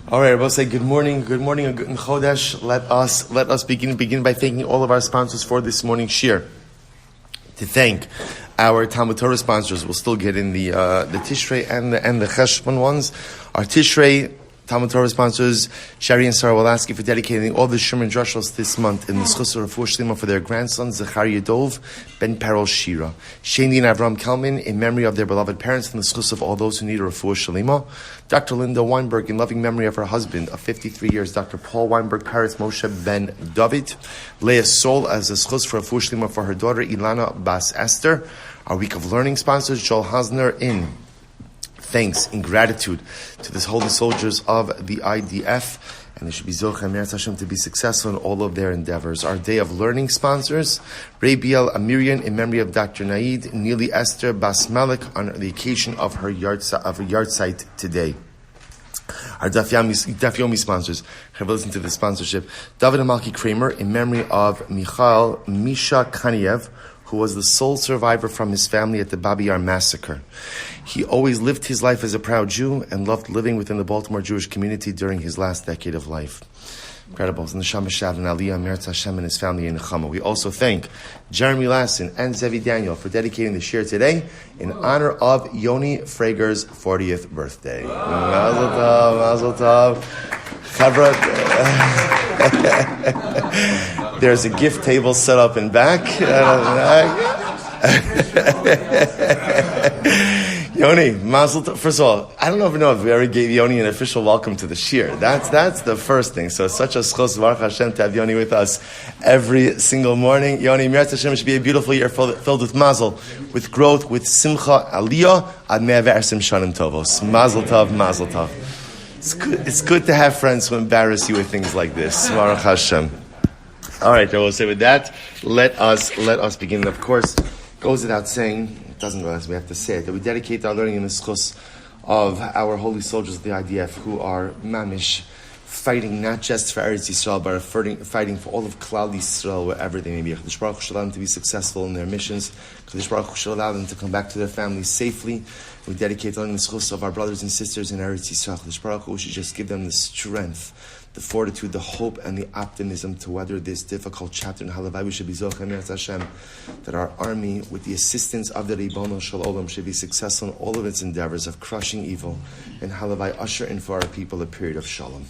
All right, we'll say good morning, a good Chodesh. Let us begin by thanking all of our sponsors for this morning's shir. To thank our Talmud Torah sponsors, we'll still get in the Tishrei and the Cheshvan ones. Our Tishrei Talmud Torah sponsors, Shaindy and Sora Wolasky, for dedicating all the Shirman Drushos this month in the zechus of refuah sheleimah for their grandsons, Zecharya Dov, ben Perel Shira. Shaindy and Avraham Kelman, in memory of their beloved parents, and the zechus of all those who need a refuah sheleimah. Dr. Linda Weinberg, in loving memory of her husband of 53 years, Dr. Paul Weinberg, Paris Moshe ben David. Leah Sol, as a zechus for refuah sheleimah for her daughter, Ilana bas Esther. Our week of learning sponsors, Joel Hosner, in thanks and gratitude to the holy soldiers of the IDF, and they should be Zecharya Dov to be successful in all of their endeavors. Our day of learning sponsors, Rabiel Amirian, in memory of Dr. Nilli Ester bas Malek, on the occasion of her yahrzeit today. Our Daf Yomi sponsors, have listened to the sponsorship. David and Malke Kramer, in memory of Mikhael, Misha, who was the sole survivor from his family at the Babi Yar massacre. He always lived his life as a proud Jew and loved living within the Baltimore Jewish community during his last decade of life. Incredible. And Leah Sol and his family in Nechama. We also thank Jeremy Lassen and Zevi Daniel for dedicating the shir today in honor of Yoni Frager's 40th birthday. Mazel tov. There's a gift table set up in back. Yoni, mazel tov. First of all, I don't know if we already gave Yoni an official welcome to the shir. That's the first thing. So it's such a zechus, Baruch Hashem, to have Yoni with us every single morning. Yoni, Mir Hashem, should be a beautiful year filled with mazel, with growth, with simcha, aliyah, ad mea ve'arsim shanim tovos. Mazel tov, mazel tov. It's good to have friends who embarrass you with things like this. Baruch Hashem. All right, I will say with that, let us begin. Of course, it goes without saying, it doesn't go as we have to say it, that we dedicate our learning in the zechus of our holy soldiers of the IDF who are mamish, fighting not just for Eretz Yisrael, but fighting for all of Klal Yisrael, wherever they may be. Chodesh Baruch Hu should allow them to be successful in their missions. Chodesh Baruch Hu should allow them to come back to their families safely. We dedicate learning the zechus of our brothers and sisters in Eretz Yisrael. Chodesh Baruch Hu should just give them the strength, the fortitude, the hope, and the optimism to weather this difficult chapter in Halavai. We should be Zecharya Hashem, that our army, with the assistance of the Ribono Shel Olam, should be successful in all of its endeavors of crushing evil. And Halavai, usher in for our people a period of shalom.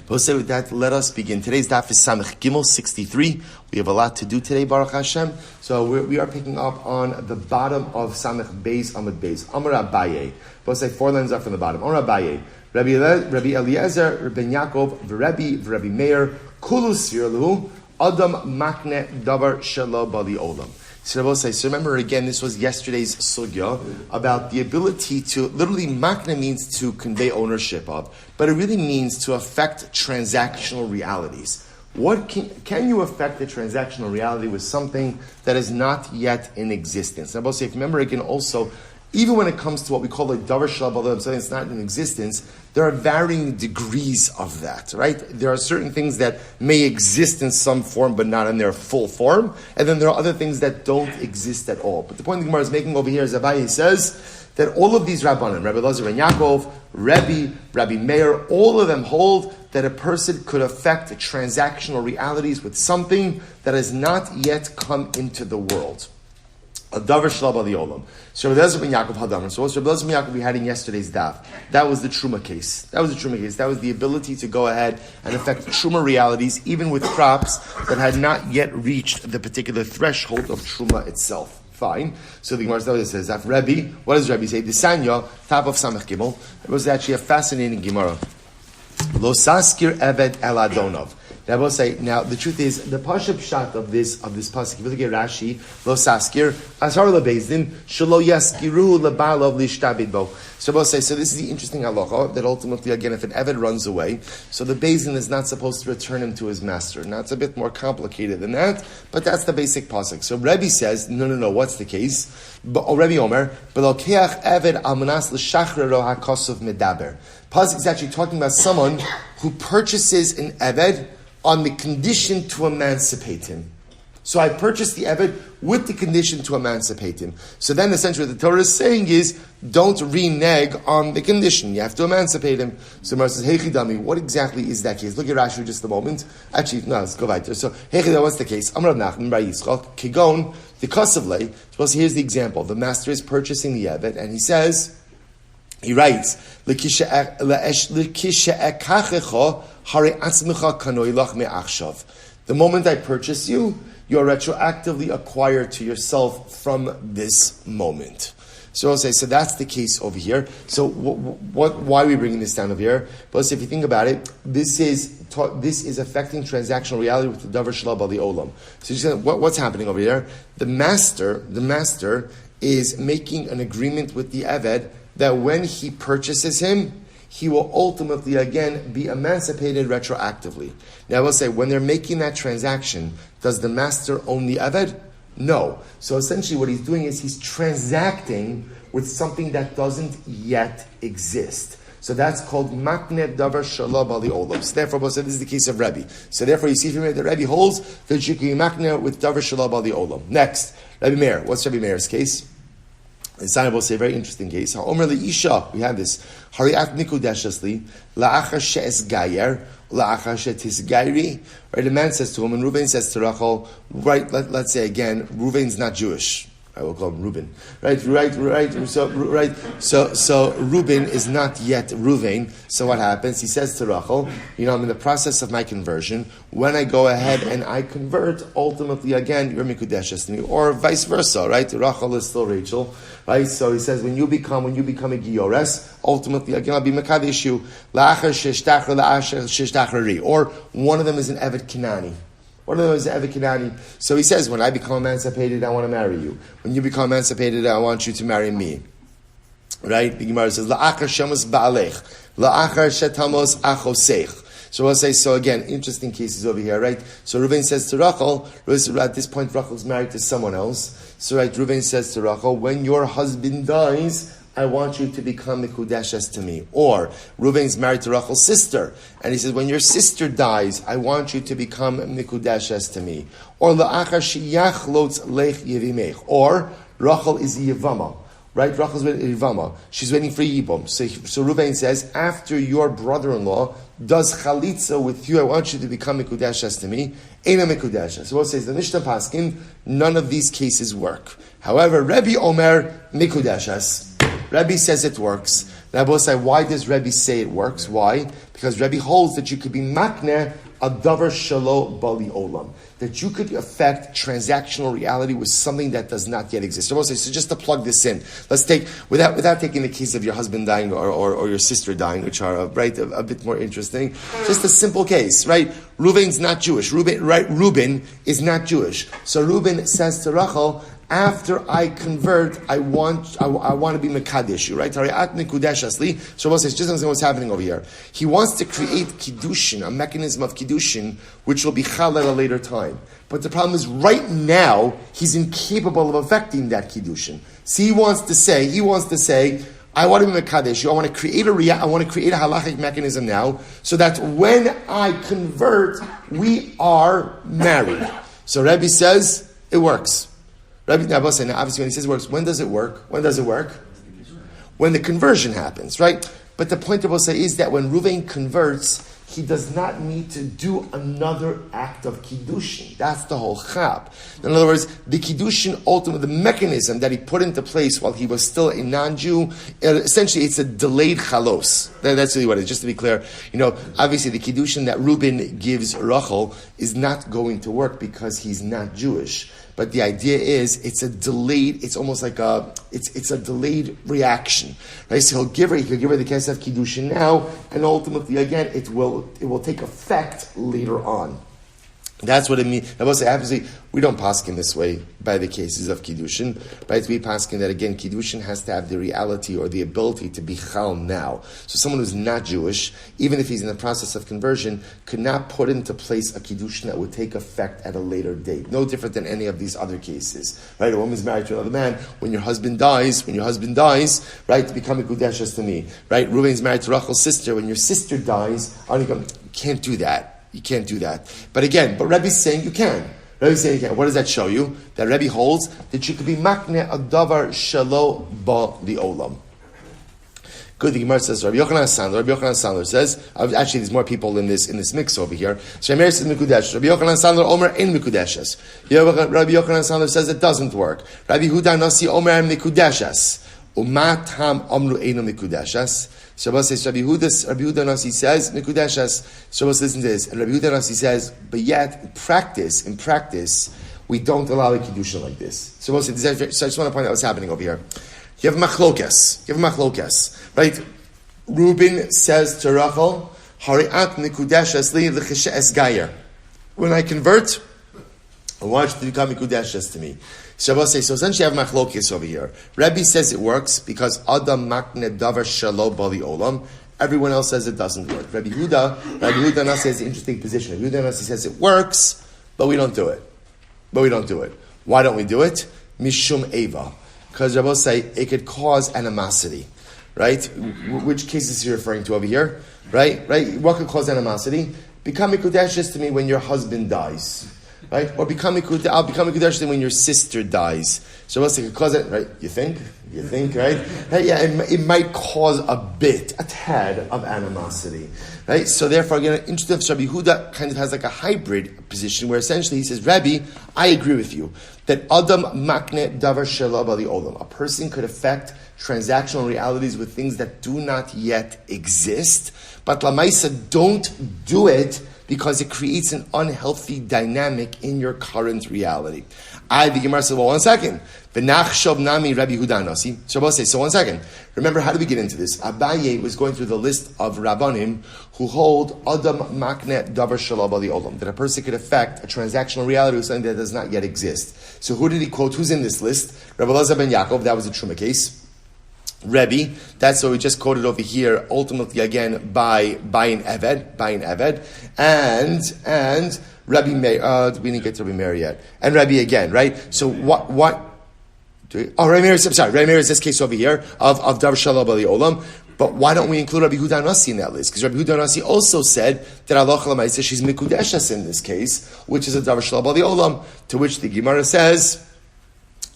But say with that, let us begin. Today's daf is Samech Gimel 63. We have a lot to do today, Baruch Hashem. So we are picking up on the bottom of Samech Beis Amud Beis. Amar Abaye. But say 4 lines up from the bottom. Amar Abaye. Rabbi Eliezer, Ben Yaakov, Rabbi Meir, Kulu Sirlu, Adam Makne Davar Shelo Bali Olam. So remember again, this was yesterday's sugya about the ability to, literally makne means to convey ownership of, but it really means to affect transactional realities. What can you affect the transactional reality with something that is not yet in existence? Now, if you remember again also, even when it comes to what we call a davar shel b'olam, something that's not in existence, there are varying degrees of that, right? There are certain things that may exist in some form, but not in their full form, and then there are other things that don't exist at all. But the point the Gemara is making over here is Abaye says that all of these Rabbanim, Rabbi Eliezer ben Yaakov, Rabbi Meir, all of them hold that a person could affect transactional realities with something that has not yet come into the world. A davar shel b'ali olam. So Rabbi Eliezer ben Yaakov hadamar. So what's Rabbi Eliezer ben Yaakov we had in yesterday's daf? That was the truma case. That was the ability to go ahead and affect truma realities, even with crops that had not yet reached the particular threshold of truma itself. Fine. So the Gemara says, Rabbi, what does Rabbi say? The Sanya, top of Samech Gimel. It was actually a fascinating Gemara. Lo saskir eved el adonov. I will say, now the truth is, the pashup shot of this pasuk, if you look at Rashi, lo saskir, ashar lebezdin, shelo yaskiru lebalov lishtabid bo. So I will say, so this is the interesting halacha, that ultimately, again, if an eved runs away, so the bezdin is not supposed to return him to his master. Now it's a bit more complicated than that, but that's the basic pasuk. So Rebbe says, no, what's the case? Rebbe Omer, belokeach eved almanas l'shachrero hakosov medaber. Pasuk is actually talking about someone who purchases an eved on the condition to emancipate him. So I purchased the Eved with the condition to emancipate him. So then essentially what the Torah is saying is, don't renege on the condition. You have to emancipate him. So Mar says, Hey Chidami, what exactly is that case? Look at Rashi just a moment. Actually, no, let's go right there. So, Hey Chidami, what's the case? Amar Nachman Bar Yitzchak, Kigon, the Kosovle. Suppose here's the example. The master is purchasing the Eved, and he says, he writes, the moment I purchase you, you're retroactively acquired to yourself from this moment. So I'll say, so that's the case over here. So why are we bringing this down over here? But if you think about it, this is affecting transactional reality with the davar shelo bali olam. So you say, what's happening over here? The master is making an agreement with the Eved that when he purchases him, he will ultimately, again, be emancipated retroactively. Now, I will say, when they're making that transaction, does the master own the Eved? No. So essentially what he's doing is he's transacting with something that doesn't yet exist. So that's called makne davar shelo bali olam. So therefore, this is the case of Rebbe. So therefore, you see from here that Rebbe holds that you can makne with davar shelo bali olam. Next, Rebbe Meir. What's Rebbe Meir's case? The Sina will say a very interesting case. Ha'omer le'isha, we have this. Hariat nikudeshasli, la'achar she'es gayer, la'achar she'tisgairi. Right, the man says to him, and Reuven says to Rachel, right, let's say again, Reuven's not Jewish. I will call him Reuben. Right. So Reuben is not yet Reuven. So what happens? He says to Rachel, I'm in the process of my conversion. When I go ahead and I convert, ultimately again, you're Mikudeshes to me. Or vice versa, right? Rachel is still Rachel. Right? So he says, when you become a Giores, ultimately again, I'll be Mekadesh you. La'achar sheshtachar la'achar sheshtachrari. Or one of them is an Evet Kinani. One of them is Evet Kinani. So he says, when I become emancipated, I want to marry you. When you become emancipated, I want you to marry me. Right? The Gemara says, La'achar shemos ba'alech. La'achar shetamos achoseich. So we'll say, so again, interesting cases over here, right? So Reuven says to Rachel, at this point Rachel's married to someone else. So right, Reuven says to Rachel, when your husband dies, I want you to become Mikudeshes to me. Or Reuven's married to Rachel's sister, and he says, when your sister dies, I want you to become Mikudeshes to me. Or La'achar sheyachlotz lech yevimech. Or Rachel is Yevama. Right? Rachel's waiting Yevama. She's waiting for Yibum. So Reuven says, after your brother-in-law does chalitza with you, I want you to become Mikudeshes to me. Eina Mikudeshes. So what says the Mishnah Paskin? None of these cases work. However, Rebbe Omer Mikudeshes. Rebbe says it works. Now, I will say, why does Rebbe say it works? Why? Because Rebbe holds that you could be makne a davar shelo bali olam, that you could affect transactional reality with something that does not yet exist. So, I will say, so just to plug this in, let's take without taking the case of your husband dying or your sister dying, which are a bit more interesting. Just a simple case, right? Reuven's not Jewish. Reuben is not Jewish. So Reuben says to Rachel, after I convert, I want to be Mekadesh, right? So Shabbos says, just understand what's happening over here. He wants to create Kiddushin, a mechanism of Kiddushin, which will be Chal at a later time. But the problem is, right now, he's incapable of affecting that Kiddushin. So he wants to say, I want to be Mekadesh. I want to create a halachic mechanism now, so that when I convert, we are married. So Rebbe says, it works. Rabbi Nabas, and obviously when he says it works, when does it work? When the conversion happens, right? But the point of Nabas is that when Reuven converts, he does not need to do another act of Kiddushin. That's the whole chab. In other words, the Kiddushin, ultimately, the mechanism that he put into place while he was still a non-Jew, essentially it's a delayed chalos. That's really what it is, just to be clear. Obviously the Kiddushin that Reuben gives Rachel is not going to work because he's not Jewish. But the idea is, it's a delayed reaction, right? So he could give her the kesef kiddushin now, and ultimately, again, it will take effect later on. That's what it means. I will say, obviously, we don't paskin this way by the cases of Kiddushin, right? We paskin that, again, Kiddushin has to have the reality or the ability to be chal now. So someone who's not Jewish, even if he's in the process of conversion, could not put into place a Kiddushin that would take effect at a later date. No different than any of these other cases, right? A woman's married to another man. When your husband dies, right, to become a Gudeshes to me, right? Reuven's married to Rachel's sister. When your sister dies, you can't do that. You can't do that. But Rebbe's saying you can. Rabbi's saying, okay, what does that show you? That Rabbi holds that you could be makne a davar shelo ba the olam. Good. The Gemara says Rabbi Yochanan Sandler says. Actually, there's more people in this mix over here. Shemir says mikudesh. Rabbi Yochanan Sandler Omer in mikudeshes. Rabbi Yochanan Sandler says it doesn't work. Rabbi Huda Nasi Omer mikudeshes. Umatam Omru Eino mikudeshes. Shabbos says Rabbi Huda Nasi says mikudeshes. Shabbos listen to this, and Rabbi Huda Nasi says, but yet in practice, we don't allow a Kiddushin like this. Shabbos says, so I just want to point out what's happening over here. You have machlokes, right? Reuben says to Rachel, "Hariat mikudeshes li l'cheshes gayer." When I convert, I want you to become mikudeshes to me. Shabbos says, so essentially you have machlokes over here. Rebbe says it works because Adam makne davar shelo bali olam. Everyone else says it doesn't work. Rabbi Huda Nasi has an interesting position. Rabbi Huda Nasi says it works, but we don't do it. Why don't we do it? Mishum eva. Because Rabbi say it could cause animosity, right? Which case is he referring to over here? Right? What could cause animosity? Become mikudeshes to me when your husband dies, right? Or I'll become mikudeshes to me when your sister dies. So Rabbi say it could cause it, right? You think, right? Yeah, it might cause a tad of animosity, right? So therefore, again, interesting. Rabbi Huda kind of has like a hybrid position where essentially he says, Rabbi, I agree with you that Adam makne davar shelo bali olam. A person could affect transactional realities with things that do not yet exist, but lamaisa don't do it because it creates an unhealthy dynamic in your current reality. The Gemara said, well, 1 second. V'nachshov nami Rabbi Huda Nasi. Shabbos says, so 1 second. Remember, how did we get into this? Abaye was going through the list of Rabbanim who hold Adam makne davar shelo bali olam, that a person could affect a transactional reality with something that does not yet exist. So who did he quote? Who's in this list? Rabbi Elazar ben Yaakov, that was a Truma case. Rebbe, that's what we just quoted over here, ultimately again by an Eved, and Rabbi Meir, we didn't get to Rabbi Meir yet, and Rabbi again, right? So what? Rabbi Meir is this case over here of Davar Shelo Bali Olam. But why don't we include Rabbi Huda Nasi in that list? Because Rabbi Huda Nasi also said that Allah Chalamayse, she's mikudeshes in this case, which is a Davar Shelo Bali Olam, to which the Gemara says,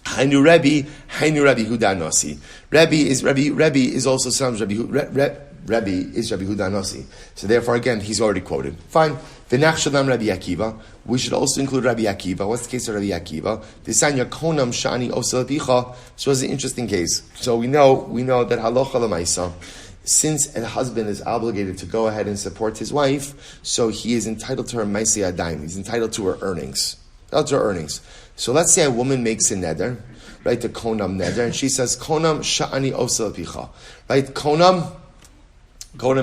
Hainu Rabbi Huda Nasi. Rabbi is also some Rabbi Huda Nasi. So therefore, again, he's already quoted. Fine. V'nachshadam Rabbi Akiva. We should also include Rabbi Akiva. What's the case of Rabbi Akiva? V'sanya konam shani oselapicha. So it's an interesting case. So we know that halacha l'maisa, since a husband is obligated to go ahead and support his wife, so he is entitled to her maisi adayim. He's entitled to her earnings. So let's say a woman makes a neder, right? The konam neder, and she says konam sha'ani oselapicha. Right? Konam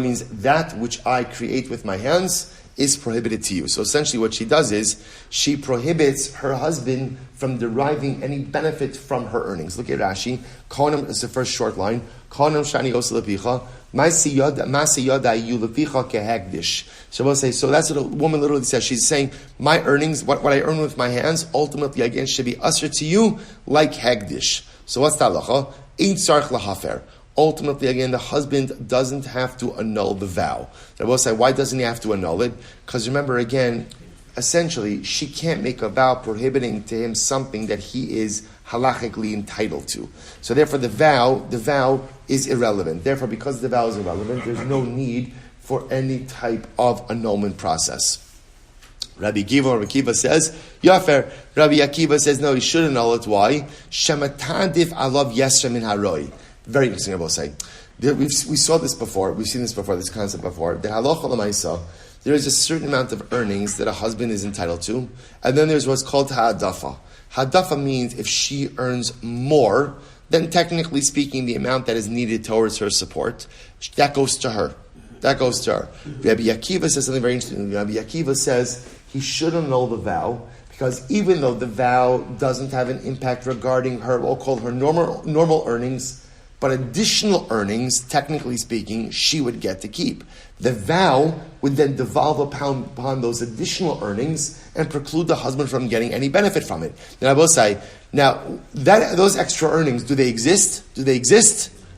means that which I create with my hands is prohibited to you. So essentially what she does is she prohibits her husband from deriving any benefit from her earnings. Look at Rashi. Konam is the first short line. Konam shani oselapicha. Masi yoda yu lepicha kehagdish. So we'll say, so that's what a woman literally says. She's saying, my earnings, what I earn with my hands, ultimately again should be usher to you like hagdish. So what's the halacha? Ein tzarich lahafer. Ultimately, again, the husband doesn't have to annul the vow. I will say, why doesn't he have to annul it? Because remember, again, essentially, she can't make a vow prohibiting to him something that he is halachically entitled to. So therefore, the vow is irrelevant. Therefore, because the vow is irrelevant, there's no need for any type of annulment process. Rabbi Akiva says, Yafer. Rabbi Akiva says, no, he should annul it. Why? Shematadif alav yesra min haroi. Very interesting, I will say. We saw this before. We've seen this before. This concept before. The halacha l'maisa, there is a certain amount of earnings that a husband is entitled to, and then there's what's called ha'adafa. Ha'adafa means if she earns more than technically speaking the amount that is needed towards her support, that goes to her. Rabbi Akiva says something very interesting. Rabbi Akiva says he should annul the vow because even though the vow doesn't have an impact regarding her, we'll call her normal earnings, but additional earnings, technically speaking, she would get to keep. The vow would then devolve upon those additional earnings and preclude the husband from getting any benefit from it. Then I will say, those extra earnings, do they exist?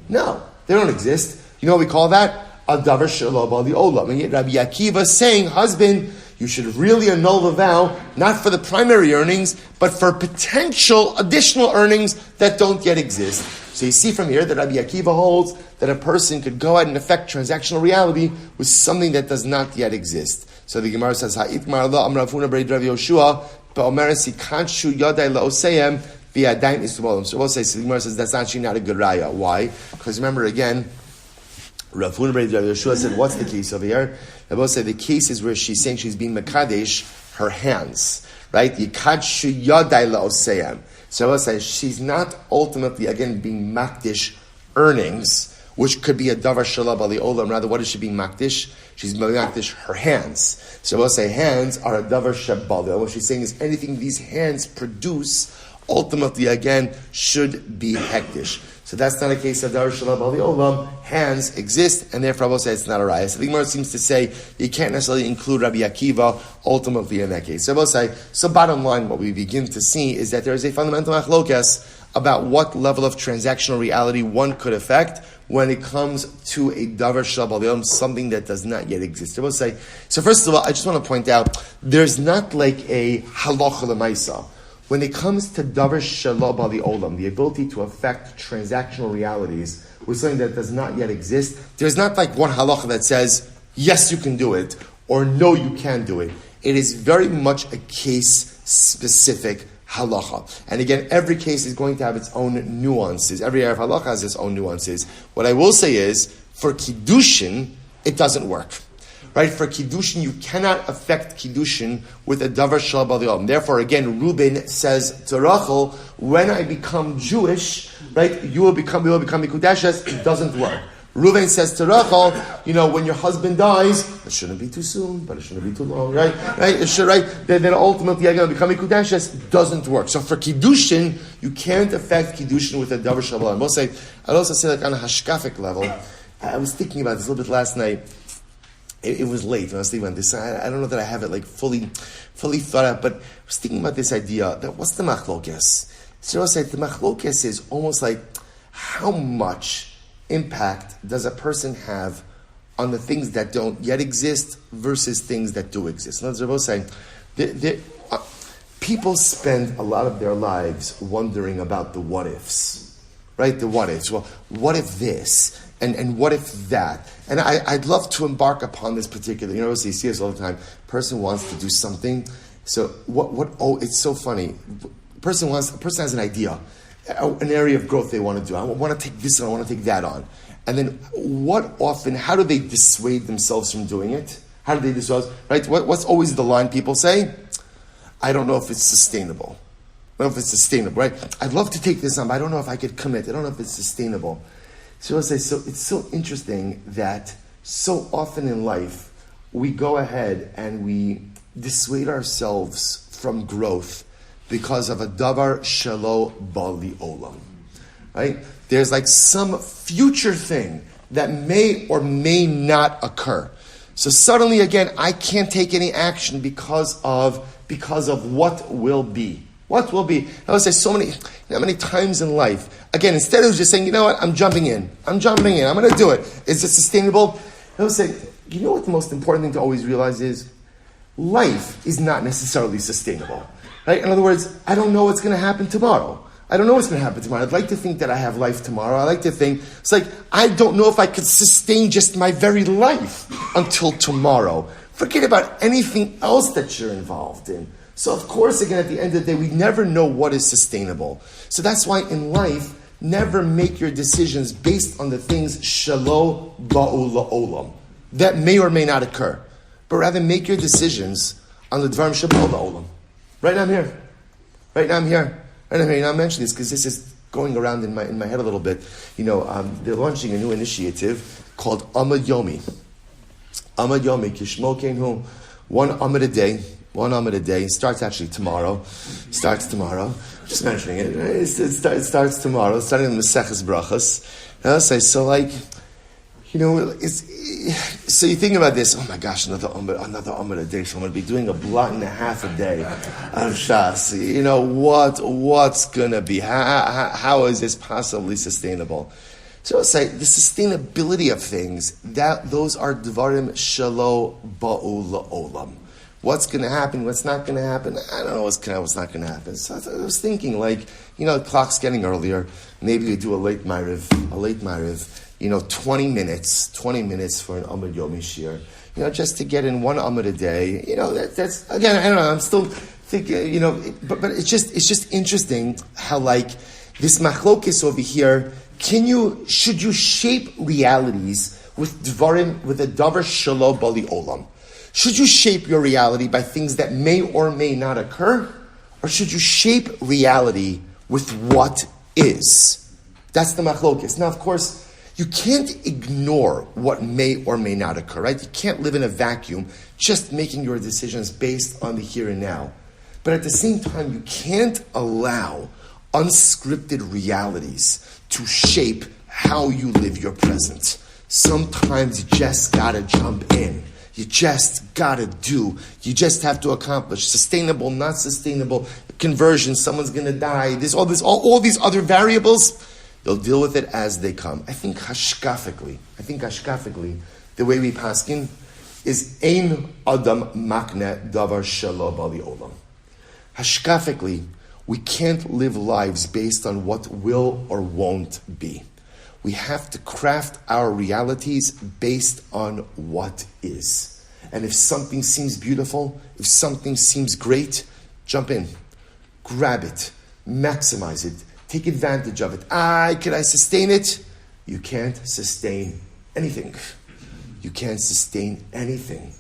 No, they don't exist. You know what we call that? A davar shelo bali olam. And yet Rabbi Akiva saying, husband, you should really annul the vow, not for the primary earnings, but for potential additional earnings that don't yet exist. So you see from here that Rabbi Akiva holds that a person could go ahead and affect transactional reality with something that does not yet exist. So the Gemara says, "Ha'itmar lo amar Rav Huna bered Rav Yoshua, ba'omeres ikanshu yadai laoseyem v'yadayim isvolim." So we'll say, so the Gemara says that's actually not a good raya. Why? Because remember again, Rav Huna bered Rav Yoshua said, what's the case over here? They both say the case is where she's saying she's being mekadesh her hands, right? Yikanshu yadai laoseyem. So I will say she's not ultimately, again, being makdish earnings, which could be a davar shalab ali olam. Rather, what is she being makdish? She's makdish her hands. So I will say hands are a davar shabali. What she's saying is anything these hands produce, ultimately, again, should be hektish. So that's not a case of davar shalab ali olam. Hands exist, and therefore I will say it's not a raya. So the Gemara seems to say you can't necessarily include Rabbi Akiva ultimately in that case. So I will say, so bottom line, what we begin to see is that there is a fundamental machlokas about what level of transactional reality one could affect when it comes to a davar shalab ali olam, something that does not yet exist. I will say, so first of all, I just want to point out, there's not like a halacha l'maisa. When it comes to davar shalab ali olam, the ability to affect transactional realities with something that does not yet exist, there's not like one halacha that says, yes, you can do it, or no, you can't do it. It is very much a case-specific halacha. And again, every case is going to have its own nuances. Every area of halacha has its own nuances. What I will say is, for Kiddushin, it doesn't work. Right? For Kiddushin, you cannot affect Kiddushin with a davar shalab ali olam. Therefore, again, Reuben says to Rachel, when I become Jewish, right, you will become Mikudeshes. It doesn't work. Reuben says to Rachel, when your husband dies, it shouldn't be too soon, but it shouldn't be too long, right? Right? It should, right? Then ultimately, you're going to become Mikudeshes. It doesn't work. So for Kiddushin, you can't affect Kiddushin with a davar shalab ali olam. I'd also say like on a hashkafic level, I was thinking about this a little bit last night. It was late when I was thinking about this. I don't know that I have it like fully thought out, but I was thinking about this idea that what's the machlokes? So I said the machlokes is almost like how much impact does a person have on the things that don't yet exist versus things that do exist. In other words, I was saying, people spend a lot of their lives wondering about the what ifs, right? The what ifs. Well, what if this? And what if that? And I'd love to embark upon this particular, you see this all the time. Person wants to do something. So it's so funny. Person has an idea, an area of growth they want to do. I want to take this on, I want to take that on. And then how do they dissuade themselves from doing it? How do they dissuade, right? What's always the line people say? I don't know if it's sustainable. I don't know if it's sustainable, right? I'd love to take this on, but I don't know if I could commit. I don't know if it's sustainable. So I'll say, so it's so interesting that so often in life, we go ahead and we dissuade ourselves from growth because of a davar shelo bali olam. Right? There's like some future thing that may or may not occur. So suddenly again, I can't take any action because of what will be. What will be? I would say so many times in life. Again, instead of just saying, you know what, I'm jumping in. I'm going to do it. Is it sustainable? I would say, you know what the most important thing to always realize is? Life is not necessarily sustainable. Right? In other words, I don't know what's going to happen tomorrow. I'd like to think that I have life tomorrow. I like to think, it's like, I don't know if I could sustain just my very life until tomorrow. Forget about anything else that you're involved in. So of course, again, at the end of the day, we never know what is sustainable. So that's why in life, never make your decisions based on the things shelo ba'u la'olam, that may or may not occur. But rather make your decisions on the dvarim sheba'u la'olam. Right now I'm here. Right now I'm mentioning this because this is going around in my head a little bit. They're launching a new initiative called Amad Yomi. Amad Yomi, Kishmo Kenhu, one Amad a day. One Amid a day. Starts actually tomorrow. Just mentioning it. It starts tomorrow. Starting in the Maseches Brachas. And I'll say, so you think about this. Oh my gosh, another Amid a day. So I'm going to be doing a blot and a half a day of Shas. What's going to be? How is this possibly sustainable? So I'll say the sustainability of things. Those are dvarim shelo ba'u la'olam. What's going to happen? What's not going to happen? I don't know what's not going to happen. So I was thinking, the clock's getting earlier. Maybe we do a late Ma'ariv. 20 minutes for an Amud Yomi Shir. Just to get in one Amud a day. That's again, I don't know. I'm still thinking, but it's just interesting how this machlokes over here. Should you shape realities with a davar shelo bali olam? Should you shape your reality by things that may or may not occur? Or should you shape reality with what is? That's the machlokes. Now, of course, you can't ignore what may or may not occur, right? You can't live in a vacuum just making your decisions based on the here and now. But at the same time, you can't allow unscripted realities to shape how you live your present. Sometimes you just gotta jump in. You just gotta do. You just have to accomplish. Sustainable, not sustainable, conversion, someone's gonna die. There's all these other variables. You'll deal with it as they come. I think hashkafically, the way we paskin is ein adam makne davar shelo bali olam. Hashkafically, we can't live lives based on what will or won't be. We have to craft our realities based on what is. And if something seems beautiful, if something seems great, jump in, grab it, maximize it, take advantage of it. Can I sustain it? You can't sustain anything. You can't sustain anything.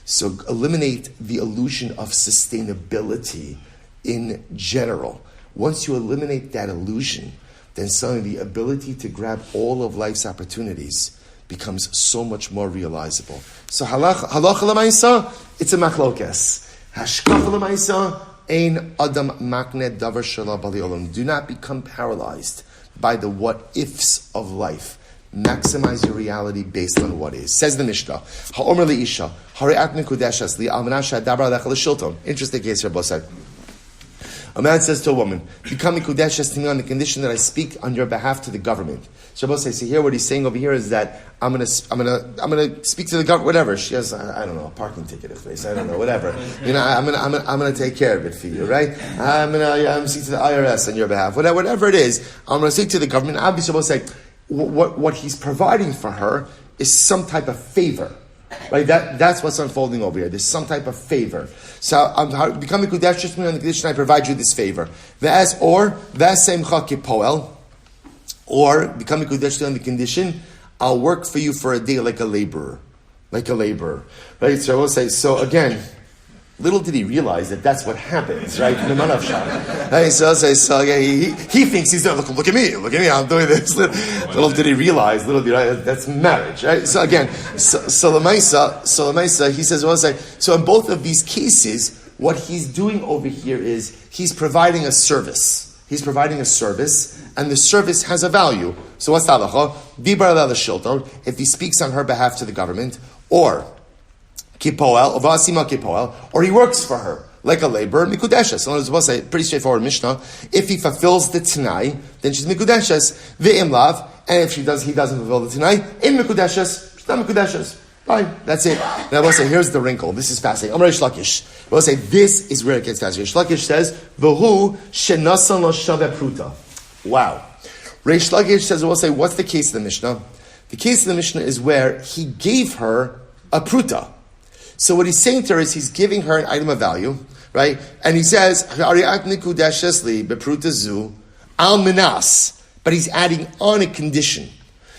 So eliminate the illusion of sustainability in general. Once you eliminate that illusion, then suddenly the ability to grab all of life's opportunities becomes so much more realizable. So halacha l'maisa, it's a machlokes. Hashkafa l'maisa, ein adam makne davar shelo bali olam. Do not become paralyzed by the what-ifs of life. Maximize your reality based on what is. Says the Mishnah, ha'omer li'isha, hari'at mikudeshas li'almana she'adabra alecha l'shilton. Interesting case here, both sides. A man says to a woman, become mikudeshes to me on the condition that I speak on your behalf to the government. Shabbos says, here what he's saying over here is that I'm gonna speak to the government, whatever. She has, I don't know, a parking ticket at place, I don't know, whatever. I'm gonna take care of it for you, right? I'm gonna speak to the IRS on your behalf, whatever it is. I'm gonna speak to the government. Obviously, Shabbos say, what he's providing for her is some type of favor. Right, that's what's unfolding over here. There's some type of favor. So I'm becoming Kudesh just me on the Kiddushin, I provide you this favor. Or becoming Kudesh on the condition, I'll work for you for a day like a laborer. Right? So I will say, so again, little did he realize that that's what happens, right? Right? So he thinks he's doing, look at me, I'm doing this. Little did he realize, that's marriage, right? So again, Lamaisa, he says, so in both of these cases, what he's doing over here is he's providing a service. And the service has a value. So what's the halacha? If he speaks on her behalf to the government, or or he works for her, like a laborer, mikudeshes. So I was say, pretty straightforward Mishnah. If he fulfills the Tanai, then she's mikudeshes. Ve'im lav, and if he doesn't fulfill the Tanai, in mikudeshes, she's not mikudeshes. Fine, that's it. And I will say, here's the wrinkle. This is fascinating. I'm Reish Lakish. I will say, this is where it gets fascinating. Reish Lakish says, V'hu shenasan lo shave pruta. Wow. Reish Lakish says, I will say, what's the case of the Mishnah? The case of the Mishnah is where he gave her a pruta. So what he's saying to her is he's giving her an item of value, right? And he says, but he's adding on a condition.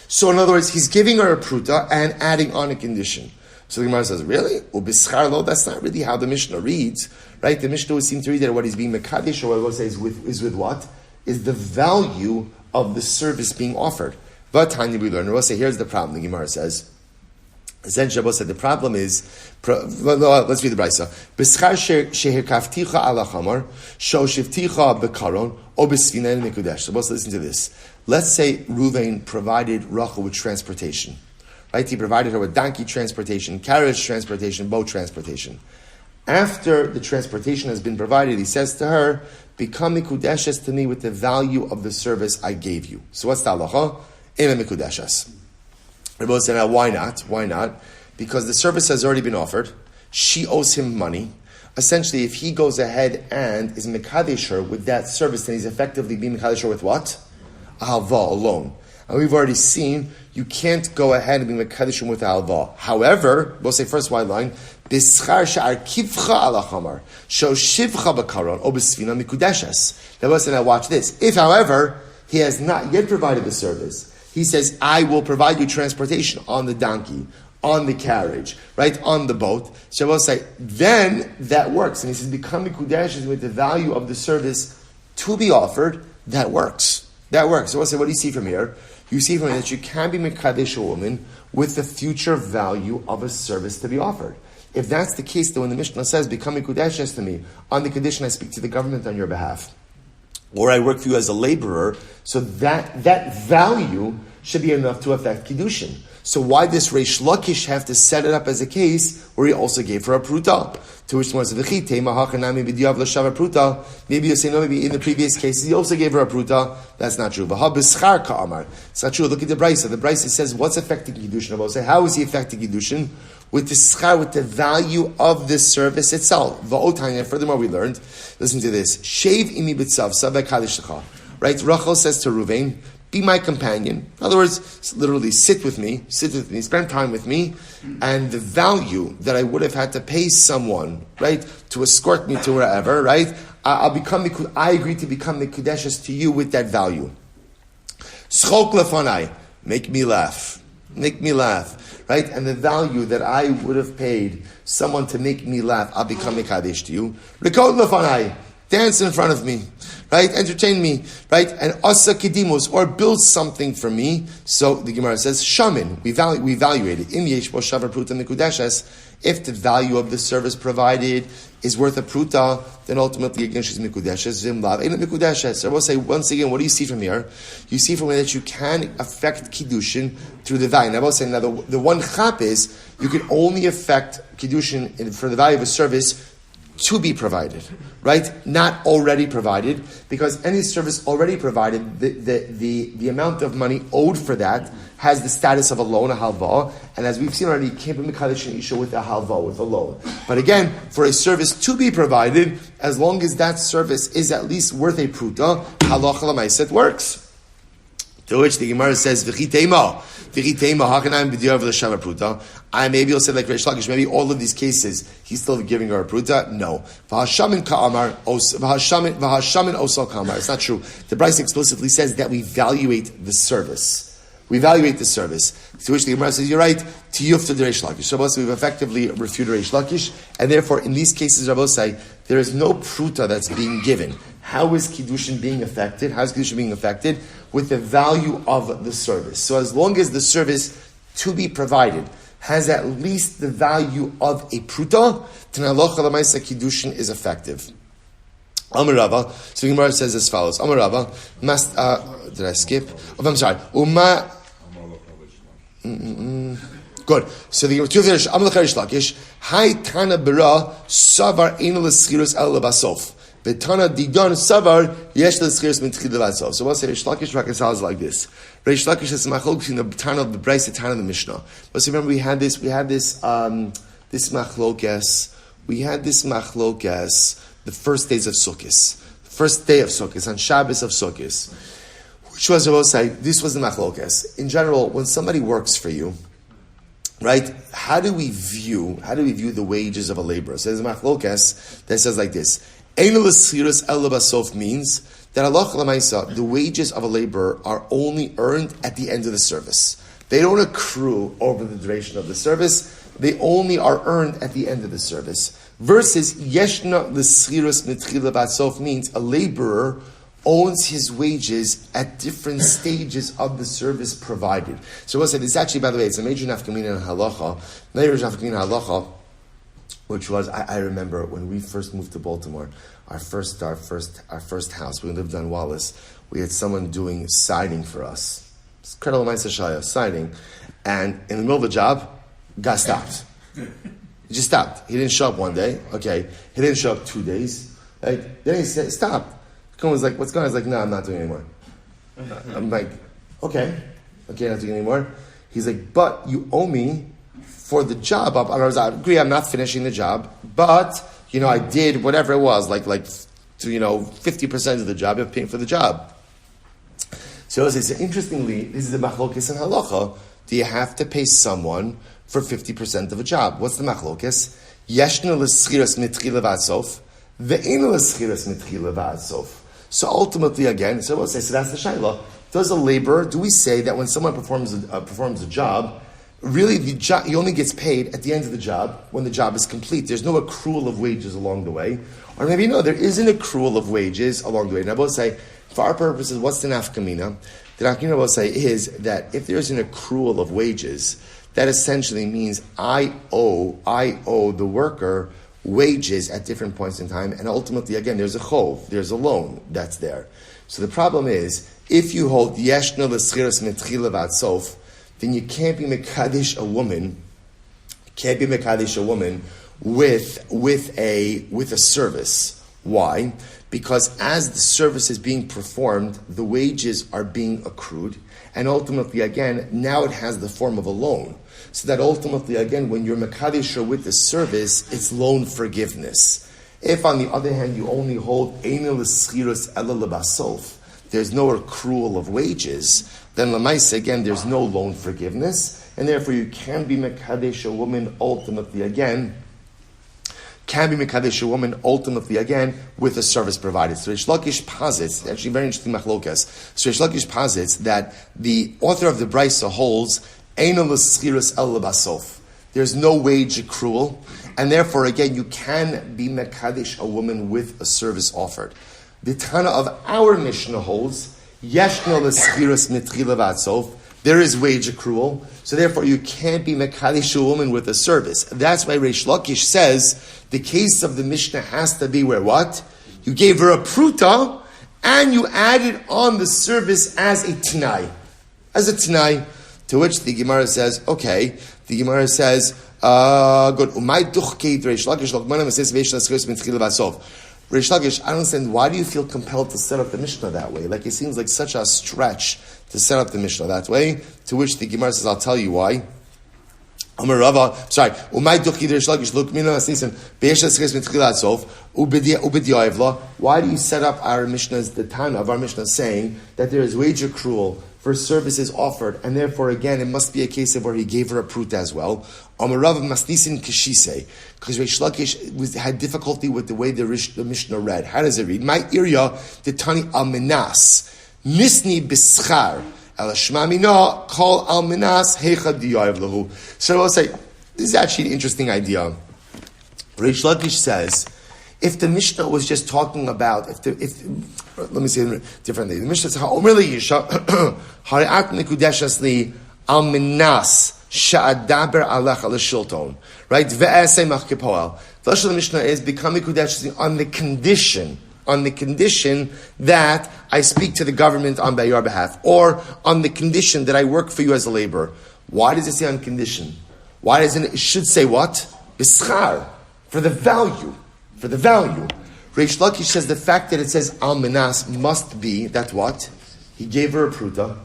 So in other words, he's giving her a pruta and adding on a condition. So the Gemara says, really? That's not really how the Mishnah reads, right? The Mishnah would seem to read that what he's being mekadesh, or what I will say is with what? Is the value of the service being offered. But Tanya we learn, we'll say, here's the problem, the Gemara says. Shabbos said the problem is. Let's read the brayso. B'schar shehekafticha ala chamar, shoshivticha bekaron, o b'sfina mikudesh. Shabbos, listen to this. Let's say Ruvain provided Rachel with transportation, right? He provided her with donkey transportation, carriage transportation, boat transportation. After the transportation has been provided, he says to her, "Become mikudeshes to me with the value of the service I gave you." So what's the halacha? Ema mikudeshes. Rabbi said, now why not? Why not? Because the service has already been offered. she owes him money. Essentially, if he goes ahead and is mekadesh her with that service, then he's effectively being mekadesh her with what? A halva, a loan. And we've already seen you can't go ahead and be mekadesh with a halva. However, we'll say first white line, b'schar she'ar kivcha ala chamar, sho shivcha b'karon, o b'svina mikudeshes. Now watch this. If, however, he has not yet provided the service, he says, I will provide you transportation on the donkey, on the carriage, right, on the boat. Shabbos say, then that works. And he says, become mikudeshes with the value of the service to be offered. That works. That works. So we'll say, what do you see from here? You see from here that you can be mekadesh a woman with the future value of a service to be offered. If that's the case, then when the Mishnah says, become mikudeshes to me, on the condition I speak to the government on your behalf, or I work for you as a laborer, so that value should be enough to affect Kiddushin. So why does Reish Lakish have to set it up as a case where he also gave her a pruta? To which one says, maybe you say, no, maybe in the previous cases he also gave her a pruta. That's not true. It's not true. Look at the Brisa. The Brisa says, what's affecting Kiddushin? I will say, how is he affecting Kiddushin? With the schar, with the value of this service itself. Furthermore, we learned, listen to this, Shev imi b'tzav, savek hadishlecha. Right? Rachel says to Ruvain, be my companion. In other words, literally sit with me, spend time with me, and the value that I would have had to pay someone, right, to escort me to wherever, right, I agree to become mikudeshes to you with that value. Schok lefanai, make me laugh, right, and the value that I would have paid someone to make me laugh, I'll become mikadesh to you. Rekod lefanai, dance in front of me, right? Entertain me, right? And asa kedimus, or build something for me. So the Gemara says, shamin, we evaluate it. Im yesh bo shavar pruta mikudeshes. If the value of the service provided is worth a pruta, then ultimately again she's mikudeshes. Vim lav ain't mikudeshes. So I will say once again, what do you see from here? You see from here that you can affect kiddushin through the value. And I will say now the one chap is you can only affect kiddushin for the value of a service to be provided, right? Not already provided, because any service already provided, the amount of money owed for that has the status of a loan, a halva, and as we've seen already, you can't be mekadesh an isha with a halva, with a loan. But again, for a service to be provided, as long as that service is at least worth a pruta, halacha l'maaseh, it works. To which the Gemara says, I maybe you'll say like Reish Lakish, maybe all of these cases he's still giving her a pruta. No. It's not true. The Bryce explicitly says that we evaluate the service. To which the Gemara says, you're right, tiyuf to the Reish Lakish. So we've effectively refuted Reish Lakish, and therefore in these cases, Rabbi say, there is no pruta that's being given. How is Kiddushin being affected? With the value of the service. So as long as the service to be provided has at least the value of a pruta, then halacha l'maaseh Kiddushin is effective. Amar Rava, so the Gemara says as follows. Amar Rava, did I skip? Oh, I'm sorry. Good. So the two finish. Amar Reish Lakish, Hai Tana Bera Savar Einol Eschirus El Basof. Betana Didon Savar Yesh L'Eschirus Mitchil Levasof. So we'll say Reish Lakish reconciles like this. Reish Lakish has machlok between the Tana of the Brayse and Tana of the Mishnah. But so remember we had this machlokes. We had this machlokes the first days of Sukkot, first day of Sukkot, on Shabbos of Sukkot, which was, I will say, this was the machlokes. In general, when somebody works for you, right, how do we view the wages of a laborer? So there's a machlokes that says like this: Einol Eschirus El Basof means that halacha l'maaseh, the wages of a laborer are only earned at the end of the service. They don't accrue over the duration of the service. They only are earned at the end of the service. Versus Yeshna L'Eschirus Mitchila Basof means a laborer owns his wages at different stages of the service provided. So we'll say this actually, by the way, it's a major nafkamina in halacha. Which was, I remember when we first moved to Baltimore, our first house, we lived on Wallace, we had someone doing siding for us. It's Perel Shira, siding, and in the middle of the job, got stopped. He just stopped. He didn't show up one day. Okay. He didn't show up 2 days. Right? Then he said, stop. Cohen was like, what's going on? I was like, no, I'm not doing it anymore. I'm like, okay, not doing it anymore. He's like, but you owe me for the job. In other words, I agree, I'm not finishing the job, but, I did whatever it was, 50% of the job, I'm paying for the job. So interestingly, this is the machlokes in halacha. Do you have to pay someone for 50% of a job? What's the machlokes? Yeshna l'schiras mitchila v'ad sof, ve'ena l'schiras mitchila v'ad sof. So ultimately, again, so that's the shayla. Does a laborer, do we say that when someone performs a job, really he only gets paid at the end of the job when the job is complete? There's no accrual of wages along the way. Or maybe no, there is an accrual of wages along the way. And I will say, for our purposes, what's the nafkamina? The nafkamina I will say is that if there's an accrual of wages, that essentially means I owe the worker wages at different points in time, and ultimately, again, there's a chov, there's a loan that's there. So the problem is, if you hold yeshna l'schiras mitchila v'ad sof, then you can't be mekadesh a woman with a service. Why? Because as the service is being performed, the wages are being accrued, and ultimately, again, now it has the form of a loan. So that ultimately, again, when you're mekadesh with the service, it's loan forgiveness. If, on the other hand, you only hold eina l'schiras ela lebasof, there's no accrual of wages, then l'maisa, again, there's no loan forgiveness, and therefore you can be mekadesh a woman ultimately again with a service provided. So Reish Lakish posits, actually very interesting machlokas. So Reish Lakish posits that the author of the Brisa holds eina l'schiras ela lebasof. There's no wage accrual, and therefore again you can be mekadesh a woman with a service offered. The Tana of our Mishnah holds yeshna l'schiras mitchila v'ad sof. There is wage accrual, so therefore you can't be mekadesh a woman with a service. That's why Reish Lakish says the case of the Mishnah has to be where what? You gave her a pruta, and you added on the service as a t'nai. To which the Gemara says, okay, the Gemara says, good. Reish Lakish, I don't understand, why do you feel compelled to set up the Mishnah that way? Like it seems like such a stretch to set up the Mishnah that way. To which the Gemara says, I'll tell you why. Why do you set up our Mishnah's, the Tana of our Mishnah, saying that there is wage accrual for services offered, and therefore again it must be a case of where he gave her a prut as well. Because Reish Lakish had difficulty with the way the Mishnah read. How does it read? My irya the tani al minas nisni bischar el shmamina call al minas heicha diyav lahu. So I'll say this is actually an interesting idea. Reish Lakish says, if the Mishnah was just talking about, let me say it differently. The Mishnah says, "Ha'omer le'isha hari'at mikudeshas li al minas sha'adaber alech al shilton." Right? Ve'asei machke poel. The Lashon of the Mishnah is become mikudeshas li on the condition that I speak to the government on your behalf, or on the condition that I work for you as a laborer. Why does it say on condition? Why doesn't it should say what? Bischar, for the value. For the value. Reish Lakish says the fact that it says al minas must be that what? He gave her a pruta,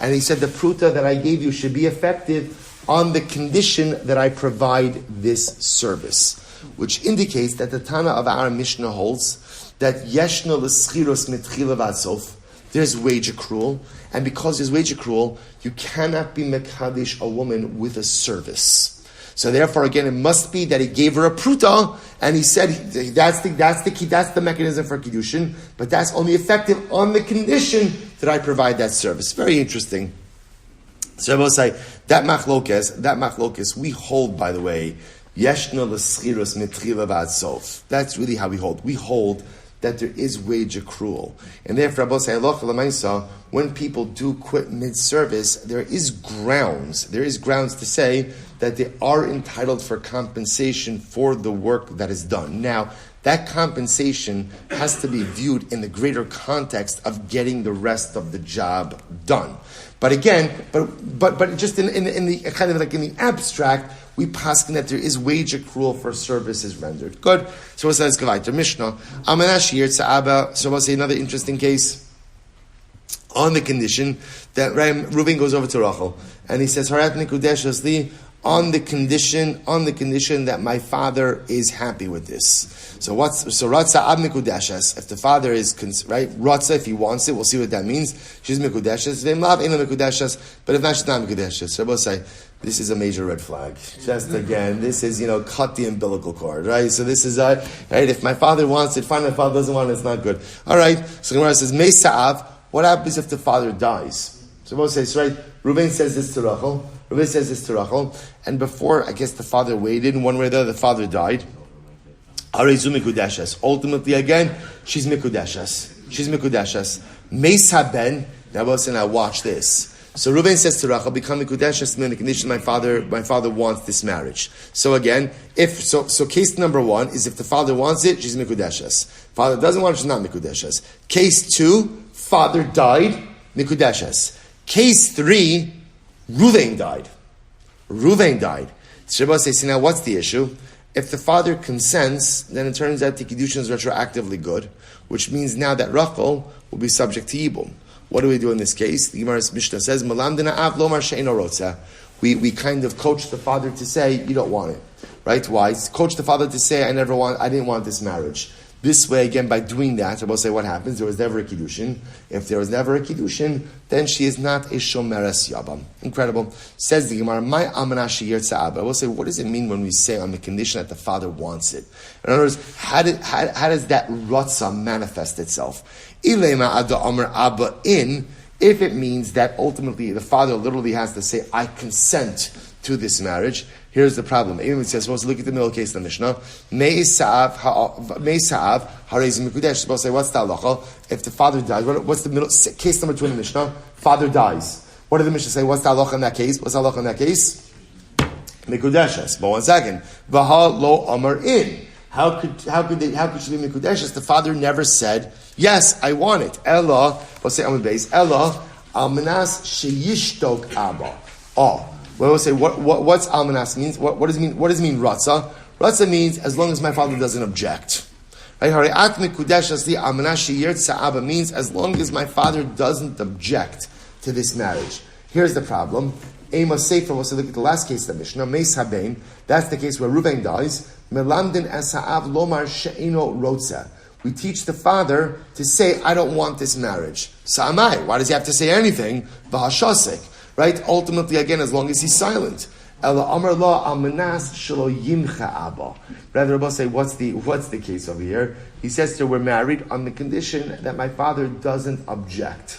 and he said the pruta that I gave you should be effective on the condition that I provide this service, which indicates that the Tana of our Mishnah holds that yeshna l'schiros mitchila v'ad sof, there's wage accrual, and because there's wage accrual, you cannot be mekadesh a woman with a service. So therefore, again, it must be that he gave her a pruta, and he said that's the key, that's the mechanism for Kiddushin, but that's only effective on the condition that I provide that service. Very interesting. So I will say that machlokes we hold, by the way, yeshna l'schiros mitchila v'ad sof. That's really how we hold. We hold that there is wage accrual. And therefore, I will say, when people do quit mid-service, there is grounds to say that they are entitled for compensation for the work that is done. Now, that compensation has to be viewed in the greater context of getting the rest of the job done. But again, but just in the kind of like in the abstract, we paskin that there is wage accrual for services rendered. Good. So what's that? Mishnah. So we'll say another interesting case. on the condition that Reuben goes over to Rachel and he says, Harat Mikudeshas Li, on the condition that my father is happy with this. So Ratza Ab Mikudeshas, if the father is right, Ratza, if he wants it, we'll see what that means. She's Mikudeshas, V'im Lav Ena Mikudeshas, but if not, she's not Mikudeshas. So I will say, this is a major red flag. Just again, this is, cut the umbilical cord, right? So this is, right, if my father wants it, fine, my father doesn't want it, it's not good. Alright, so Gemara says, Mei Sa'av, what happens if the father dies? So we'll say, right, Reuben says this to Rachel, and before, I guess the father waited, in one way or the other, the father died. Ultimately, again, she's Mikudeshas. Meis haben, now watch this. So Reuben says to Rachel, become Mikudeshas, in the condition my father wants this marriage. So again, so case number one is if the father wants it, she's Mikudeshas. Father doesn't want it, she's not Mikudeshas. Case two, father died, Mikudeshas. Case three, Reuven died. Shabbat says, see now what's the issue? If the father consents, then it turns out the Kiddushin is retroactively good, which means now that Rachel will be subject to Yibum. What do we do in this case? The Gemara's Mishnah says, we kind of coach the father to say, you don't want it. Right? Why? Coach the father to say, I didn't want this marriage. This way, again, by doing that, I will say what happens. There was never a Kiddushin. If there was never a Kiddushin, then she is not a Shomeres Yabam. Incredible. Says the Gemara, my Amanashi Yirtza'ab. I will say, what does it mean when we say on the condition that the father wants it? In other words, how does that Ratzah manifest itself? Ilana Ada Amar Abba in, if it means that ultimately the father literally has to say, I consent to this marriage. Here's the problem. Even says, supposed to look at the middle case of the Mishnah. Me'esav harez mikudesh. Supposed to say, what's the halacha? If the father dies, what's the middle case number 2 in the Mishnah? Father dies. What did the Mishnah say? What's the halacha in that case? What's the halacha in that case? Mikudeshes. But 1 second. V'ha lo amar in. How could she be mikudeshes? The father never said, yes, I want it. Ella, we'll say Amud Beis. Ella almanas sheyishtok abba. Oh. We'll say what's almanas means. What does it mean? What does it mean? Ratzah. Ratzah means as long as my father doesn't object. Right? Hariat mikudeshas li almanas sheyirtza'aba means as long as my father doesn't object to this marriage. Here's the problem. Ema Sefer. We'll say look at the last case of the Mishnah. Meis habein. That's the case where Reuben dies. Melamdin esa'av lomar she'ino rotzah. We teach the father to say, I don't want this marriage. Sa'amai. Why does he have to say anything? V'hashasik. Right? Ultimately, again, as long as he's silent. Ela amar la almanas shelo yimcha abba. Rather, Rabbi say, what's the case over here? He says to her, we're married on the condition that my father doesn't object.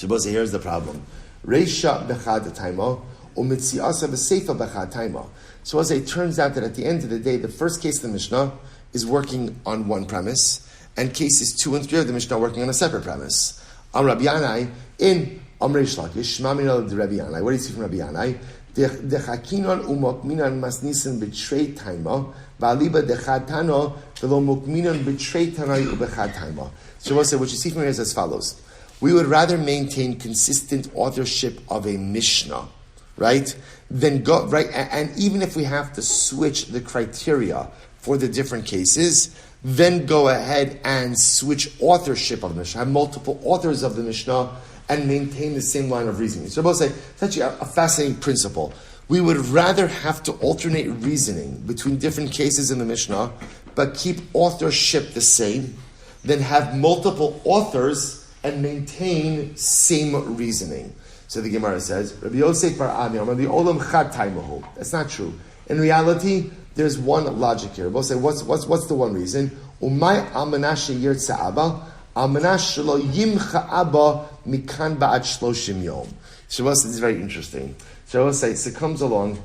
Rabbi say, here's the problem. Reisha bechad taima, umitziasa v'seifa bechad taima. So Rabbi say, it turns out that at the end of the day, the first case of the Mishnah is working on one premise, and cases 2 and 3 of the Mishnah are working on a separate premise. Rabbi Yanai in Amrei Shlakish, Shmamina de Rabbi Yanai. What do you see from Rabbi Yanai? Dechakinon umokminan masnisin betrei taima, valiba dechatano velo mokminan betrei tanai ubechad taima. So what you see from here is as follows. We would rather maintain consistent authorship of a Mishnah, right? Than go right, and even if we have to switch the criteria for the different cases, then go ahead and switch authorship of the Mishnah, have multiple authors of the Mishnah, and maintain the same line of reasoning. So I'll say, it's actually a fascinating principle. We would rather have to alternate reasoning between different cases in the Mishnah, but keep authorship the same, than have multiple authors and maintain same reasoning. So the Gemara says, Rabbi Yosef bar Amir, the Olam Chad Taimahu. That's not true. In reality, there's one logic here. We'll say, what's the one reason? Umay almanash yirtza'aba, almanash shelo yimcha abba mikan ba'ad shloshim yom. Shabbos, this is very interesting. Shabbos says, so comes along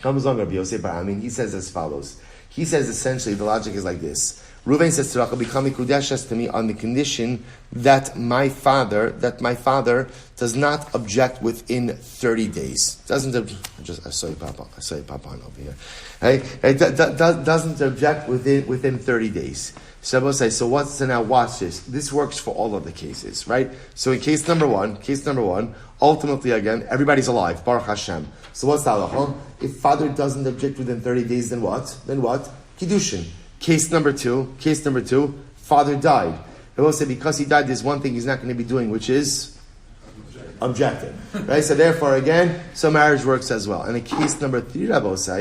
Rabbi Yosef bar Amir, he says as follows. He says essentially, the logic is like this. Reuven says to Rachel, become mikudeshes to me on the condition that my father does not object within 30 days. I saw you pop on over here. Doesn't object within 30 days. Shabbos says, so now watch this. This works for all of the cases, right? So in case number one, ultimately again, everybody's alive, Baruch Hashem. So what's the halacha? If father doesn't object within 30 days, then what? Kiddushin. Case number two, father died. They will say because he died, there's one thing he's not going to be doing, which is objecting. Right? So therefore, again, so marriage works as well. And in case number 3,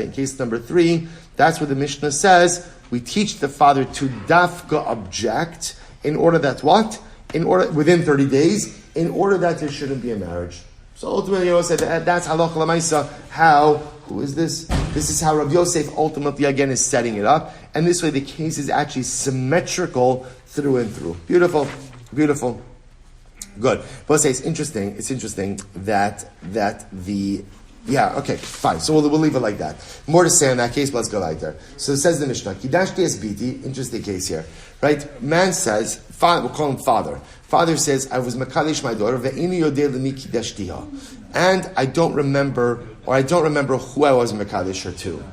in case number 3, that's where the Mishnah says, we teach the father to dafka object in order that what? In order, within 30 days, in order that there shouldn't be a marriage. So ultimately, that's halacha l'maisa. How? Who is this? This is how Rabbi Yosef ultimately again is setting it up, and this way the case is actually symmetrical through and through. Beautiful, beautiful, good. But say it's interesting. It's interesting that the. Yeah, okay, fine. So we'll leave it like that. More to say on that case, but let's go right there. So it says the Mishnah, Kidashti es biti, interesting case here. Right? Man says, we'll call him father. Father says, I was Mekadesh my daughter, ve'ini yodeh l'mi kidashtiha. And I don't remember who I was Mekadesh her to.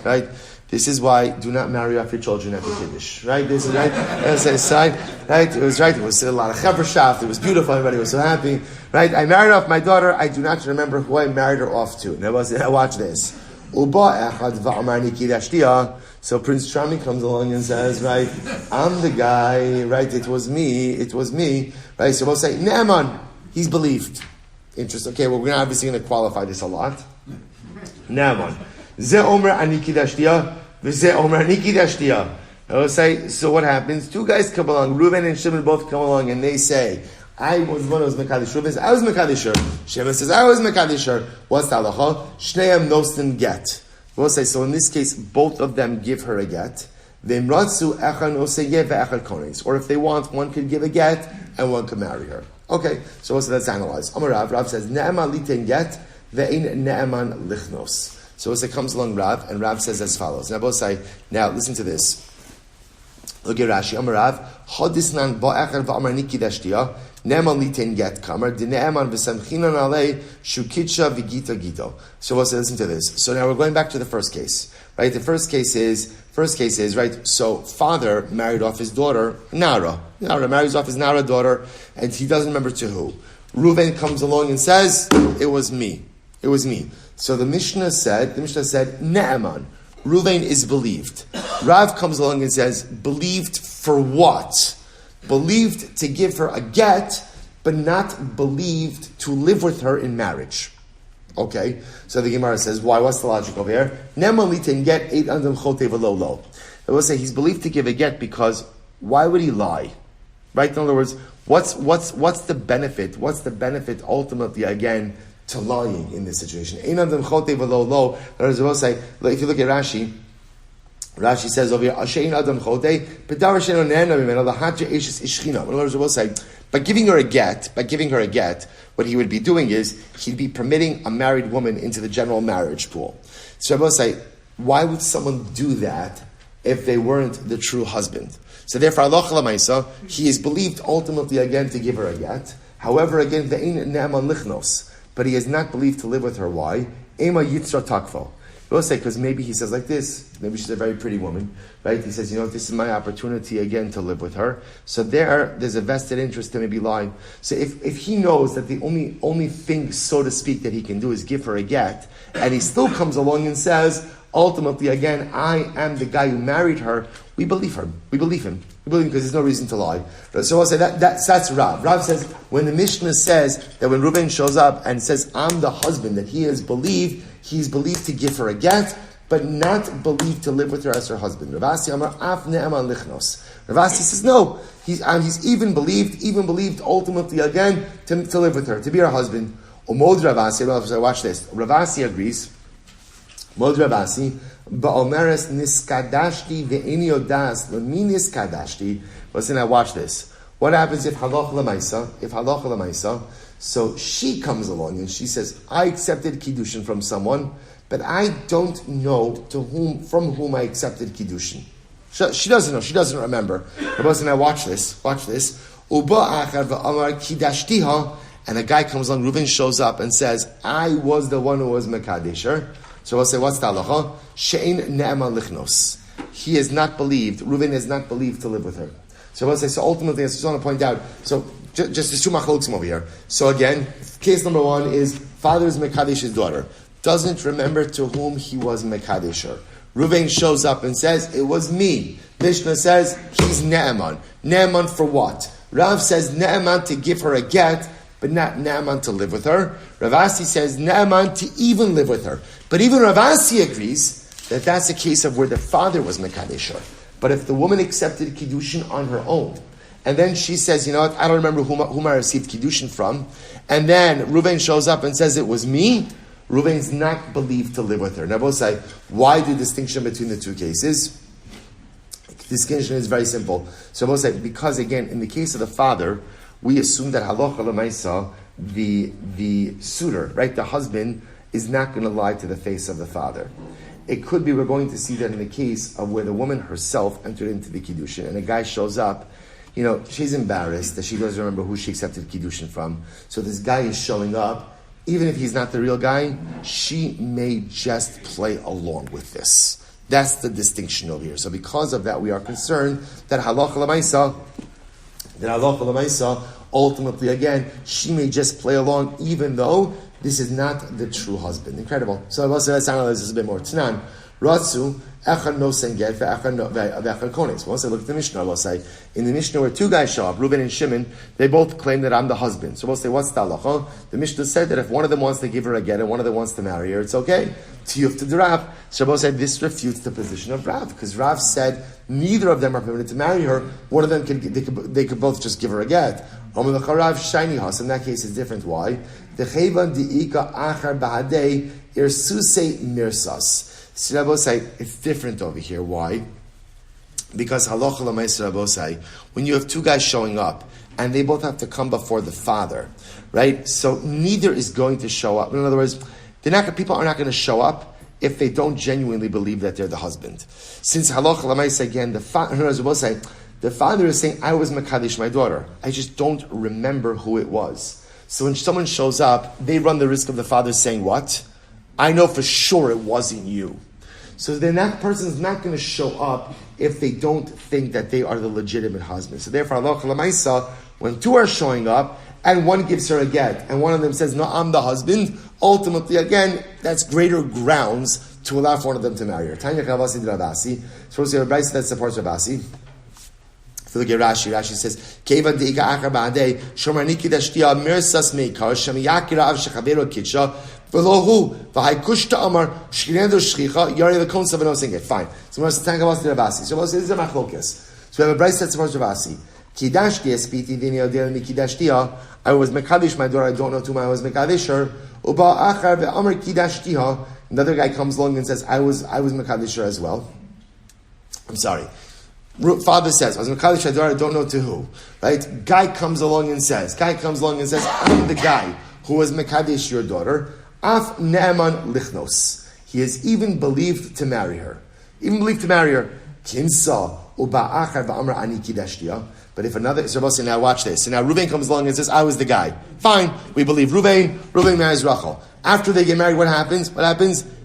Right? This is why do not marry off your children after Kiddush. Right? This is right. As I said, right? It was right. It was a lot of chevershaft. It was beautiful. Everybody was so happy. Right? I married off my daughter. I do not remember who I married her off to. Now watch this. So Prince Charming comes along and says, right, I'm the guy, right, it was me, right, so we'll say, Naaman, he's believed. Interesting. Okay, well, we're obviously going to qualify this a lot. Naaman. Ze omer ani kidashtiya, v'ze omer ani kidashtiya. I will say, so what happens? 2 guys come along, Reuven and Shimon both come along, and they say, I was one who was Mekadesh. Reuven says, I was Mekadesher. Shimon says, I was Mekadesher. What's the halacha? Shneim nosten get. We'll say, so in this case, both of them give her a get. Or if they want, one could give a get, and one could marry her. Okay, so let's analyze. Amar Rav says, Ne'eman liten get, ve'in ne'eman lichnos. So it comes along Rav, and Rav says as follows. Now both say, now listen to this. Look at Rashi. Amar Rav, Chodisnan ba'echar v'amar nikidashtiya, ne'eman liten get kamer, de ne'eman v'samchinan alei, shukitsha v'gita gito. So we'll say, listen to this. So now we're going back to the first case. Right? The first case is, right, so father married off his daughter, Nara. Nara marries off his Nara daughter, and he doesn't remember to who. Reuven comes along and says, it was me. So the Mishnah said, Ne'eman. Reuven is believed. Rav comes along and says, believed for what? Believed to give her a get, but not believed to live with her in marriage. Okay, so the Gemara says, why? What's the logic over here? Ne'eman litin get 8 andam chote v'lo lo. I will say he's believed to give a get because why would he lie? Right? In other words, what's the benefit? What's the benefit ultimately again to lying in this situation? Ein adam chote v'lo lo. I will say, if you look at Rashi says over here, Ashein adam chote, b'davar she'eno ne'ena mimeno lahatja eshes ishchina. In other words, I will say, by giving her a get, what he would be doing is he'd be permitting a married woman into the general marriage pool. So I will say, why would someone do that if they weren't the true husband? So therefore, halacha l'maisa, he is believed ultimately again to give her a get. However, again, ve'ein ne'eman lichnos, but he is not believed to live with her. Why? Ema yitzra takfo. We'll say, because maybe he says like this, maybe she's a very pretty woman, right? He says, this is my opportunity again to live with her. So there's a vested interest to maybe lie. So if he knows that the only thing, so to speak, that he can do is give her a get, and he still comes along and says, ultimately again, I am the guy who married her, we believe him. We believe him because there's no reason to lie. So I'll say that's Rav. Rav says, when the Mishnah says that when Reuven shows up and says, I'm the husband, that he's believed to give her a get, but not believed to live with her as her husband. Ravasi Amar Af Ne'eman Lichnos. Ravasi says, no, he's even believed ultimately again to live with her, to be her husband. Umod Ravasi, watch this. Ravasi agrees. Umod Ravasi, Ba'omeres niskadashti ve'eni odas l'mi niskadashti. Listen, now watch this. What happens if halacha l'maisa? So she comes along and she says, I accepted Kiddushin from someone, but I don't know from whom I accepted Kiddushin. She doesn't know. She doesn't remember. But now watch this. Uba achar v'amar kidashtiha, and a guy comes along, Reuven shows up and says, I was the one who was Mekadesher. So we'll say, what's the halacha? She'ein ne'eman lichnos. He is not believed, Reuven is not believed to live with her. So we'll say, so ultimately, I just want to point out, so just there's 2 machlokim over here. So again, case number 1 is, father is Mekadesh's daughter. Doesn't remember to whom he was Mekadesher. Reuven shows up and says, it was me. Mishnah says, he's Ne'eman. Ne'eman for what? Rav says, Ne'eman to give her a get, but not Ne'eman to live with her. Rav Asi says, Ne'eman to even live with her. But even Rav Asi agrees that that's a case of where the father was Mekadesh her. But if the woman accepted Kiddushin on her own, and then she says, you know what, I don't remember whom I received Kiddushin from, and then Reuven shows up and says, it was me, Reuven's not believed to live with her. Now both say, why the distinction between the two cases? The distinction is very simple. So both say, because again, in the case of the father, we assume that halacha l'maisa, the suitor, right, the husband, is not going to lie to the face of the father. It could be, we're going to see that in the case of where the woman herself entered into the Kiddushin, and a guy shows up, you know, she's embarrassed that she doesn't remember who she accepted Kiddushin from. So this guy is showing up. Even if he's not the real guy, she may just play along with this. That's the distinction over here. So because of that, we are concerned that halacha l'maisa, ultimately, again, she may just play along, even though this is not the true husband. Incredible. So let's analyze this a bit more. Tanan, Ratsu, Echad no senget, ve'echad kones. Once I look at the Mishnah, we'll say, in the Mishnah where two guys show up, Reuben and Shimon, they both claim that I'm the husband. So we'll say, what's the halacha? The Mishnah said that if one of them wants to give her a get and one of them wants to marry her, it's okay. Tiyuf to the Rav. So we'll say, this refutes the position of Rav, because Rav said neither of them are permitted to marry her. One of them they could both just give her a get. In that case, it's different. Why? The chayvan diika achar bahadei irsuse mirsas. So Rabbosai, it's different over here. Why? Because halacha l'maisa Rabbosai, when you have two guys showing up and they both have to come before the father, right? So neither is going to show up. In other words, people are not going to show up if they don't genuinely believe that they're the husband. Since halacha l'maisa again, the father is saying, I was Mekadesh my daughter. I just don't remember who it was. So when someone shows up, they run the risk of the father saying, what? I know for sure it wasn't you. So then that person is not going to show up if they don't think that they are the legitimate husband. So therefore, halacha l'maisa, when two are showing up and one gives her a get and one of them says, no, I'm the husband, ultimately, again, that's greater grounds to allow for one of them to marry her. Tanya Kavasi Rabasi. So we have a Bryce that supports Rabasi. If you look at Rashi, Rashi says, Keva deika achar ba'adei, shomar niki dashtia mirsas meikar, shem yakira av shechavero kitcha, v'lohu, v'haikush ta'amar, shkinendo shchicha, yari l'kon savano singit. Fine. So we're going to thank Rabasi Rabasi. So this is a machlokas. So we have a Bryce that supports Rabasi. Kidashti espiti dini odel mi kidashtia, I was Mekadesh my daughter, I don't know to whom I was Mekadesh her, uba achar ve'amar kidashtiha, another guy comes along and says, I was Mekadesh her as well. I'm sorry. Father says, I was Mikhael, I don't know to who. Right? Guy comes along and says, I'm the guy who was Mekadesh your daughter. Af ne'eman lichnos. He is even believed to marry her. Kinsa uba'achar va'amra ani kidashtiya. But if another, so now watch this. So now Reuven comes along and says, I was the guy. Fine, we believe Reuven marries Rachel. After they get married, what happens?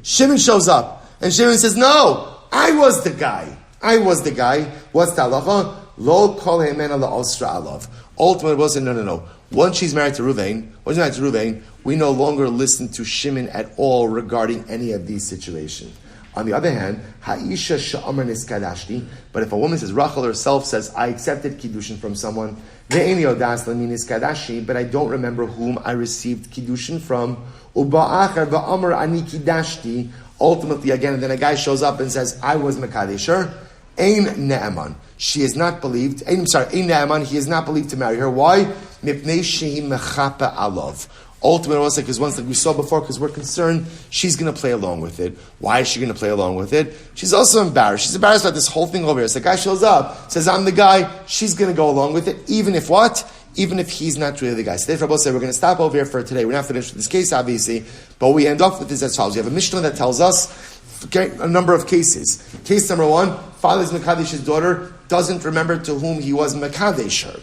Shimon shows up. And Shimon says, no, I was the guy. What's the halacha? Lo kol he'emena la'osra alav. Ultimately, we'll say, no. Once she's married to Reuven, we no longer listen to Shimon at all regarding any of these situations. On the other hand, ha'isha sha'amar niskadashti. But if a woman says, Rachel herself says, I accepted Kiddushin from someone, ve'eni odas lami niskadashi, but I don't remember whom I received Kiddushin from, uba'achar va'amar ani kidashti. Ultimately, again, and then a guy shows up and says, I was Mekadesher. Ein ne'eman. She is not believed. Ein ne'eman. He is not believed to marry her. Why? Mipnei shehi mechape alav. Ultimately, also because once like we saw before, because we're concerned she's going to play along with it. Why is she going to play along with it? She's also embarrassed. She's embarrassed about this whole thing over here. So the guy shows up, says, I'm the guy. She's going to go along with it, even if what? Even if he's not really the guy. So therefore, we're going to stop over here for today. We're not finished with this case, obviously, but we end off with this as follows. We have a Mishnah that tells us a number of cases. Case number one, father's Mekadesh's daughter doesn't remember to whom he was Mekadesh her.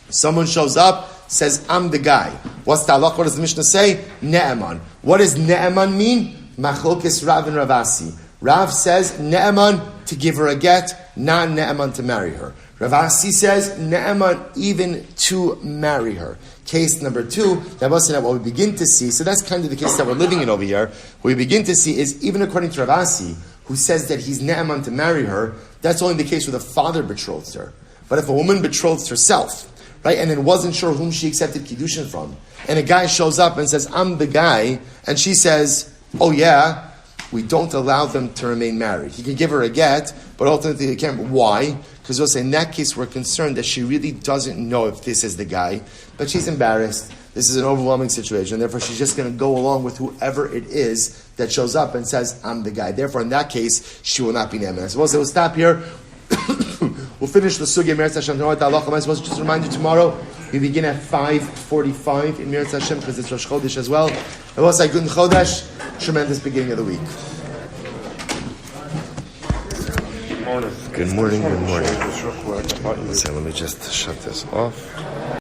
Someone shows up, says, I'm the guy. What's the halach? What does the Mishnah say? Ne'eman. What does Ne'eman mean? Machlokes Rav and Ravasi. Rav says Ne'eman to give her a get, not Ne'eman to marry her. Ravasi says Ne'eman even to marry her. Case number two, that wasn't what we begin to see. So that's kind of the case that we're living in over here. What we begin to see is, even according to Ravasi, who says that he's ne'eman to marry her, that's only the case where the father betrothed her. But if a woman betrothed herself, right, and then wasn't sure whom she accepted Kiddushin from, and a guy shows up and says, I'm the guy, and she says, oh yeah, we don't allow them to remain married. He can give her a get, but ultimately he can't. Why? Because we'll say, in that case, we're concerned that she really doesn't know if this is the guy, but she's embarrassed. This is an overwhelming situation. Therefore, she's just going to go along with whoever it is that shows up and says, I'm the guy. Therefore, in that case, she will not be ne'eman. I suppose we'll stop here. We'll finish the sugya Meretz Hashem. I'm supposed to just remind you tomorrow, we begin at 5:45 in Meretz Hashem because it's Rosh Chodesh as well. I will say good Chodesh, tremendous beginning of the week. Good morning. So let me just shut this off.